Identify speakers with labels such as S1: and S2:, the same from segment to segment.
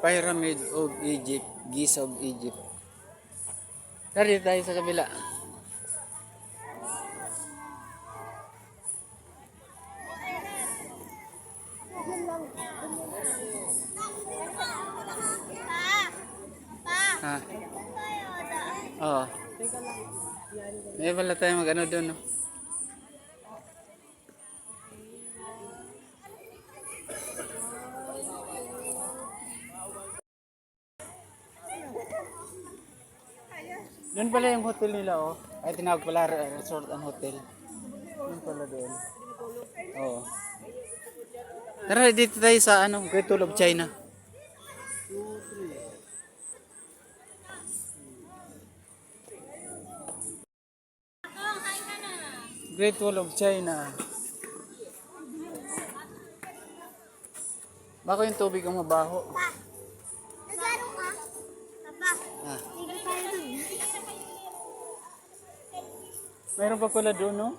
S1: Pyramid of Egypt, Giza of Egypt. Tara tayo sa kabila. Ha? Oo. May pala tayo mag-ano doon, no? Doon pala yung hotel nila, oh. Ay, tinawag pala resort and hotel. Doon pala doon. Oo. Tara, dito tayo sa ano, Great Wall of China. Great Wall of China. Baka yung tubig ang mabaho.
S2: Naglaro ka? Papa,
S1: Ah.
S2: tigil tayo dun.
S1: Mayroon pa pala doon, no?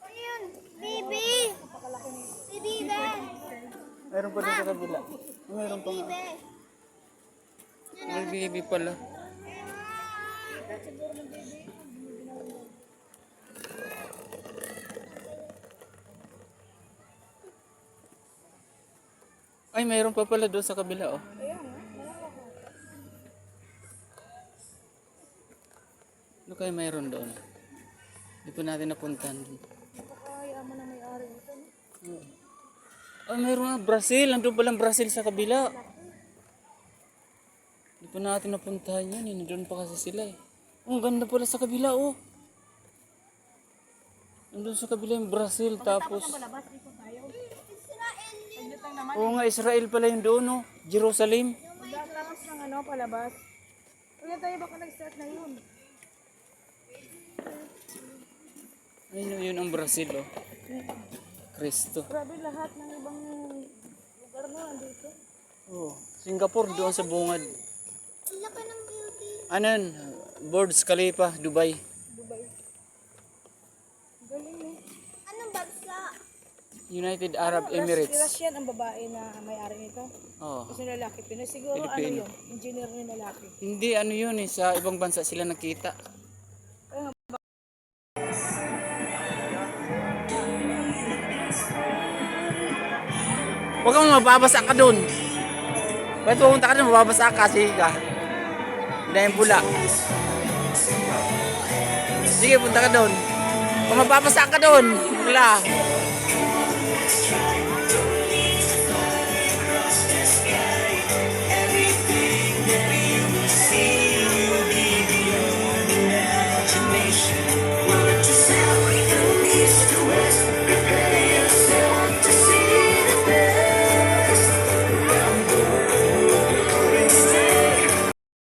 S2: Ayun, baby. Baby, be.
S1: Mayroon pa doon sa kabila. Mayroon pa nga. May baby pala. Ay, mayroon pa pala doon sa kabila, oh. Ano kaya mayroon doon? Hindi pa natin napuntahan doon. Ay, mayroon nga, Brazil. Nandun palang Brazil sa kabila. Hindi pa natin napuntahan yan. Nandun pa kasi sila, eh. Oh, ang ganda pala sa kabila, oh. Nandun sa kabila yung Brazil, tapos... Oo nga, Israel pala yung doon, no? Jerusalem.
S3: Tapos ng ano, palabas. Kaya tayo baka nag-start na yun.
S1: Ayun, yun ang Brazil, oh. Kristo.
S3: Grabe lahat ng ibang lugar na dito.
S1: Oh, Singapore doon sa bungad.
S2: Ang laki ng beauty.
S1: Ano yun? Burj Khalifa, Dubai.
S3: Dubai. Galing eh.
S2: Anong bansa?
S1: United Arab Emirates.
S3: Russian ang babae na may-ari nito.
S1: Oh.
S3: Kasi lalaki. Pinas siguro
S1: Pilipino.
S3: ano yun? Engineer na lalaki.
S1: Hindi, ano yun, eh. Sa ibang bansa sila nakita. Huwag kang mababasa ka dun. Ba't pumunta ka dun, mababasa ka, sige ka. Hindi yung pula. Sige, punta ka dun. Kung mababasa ka dun, wala.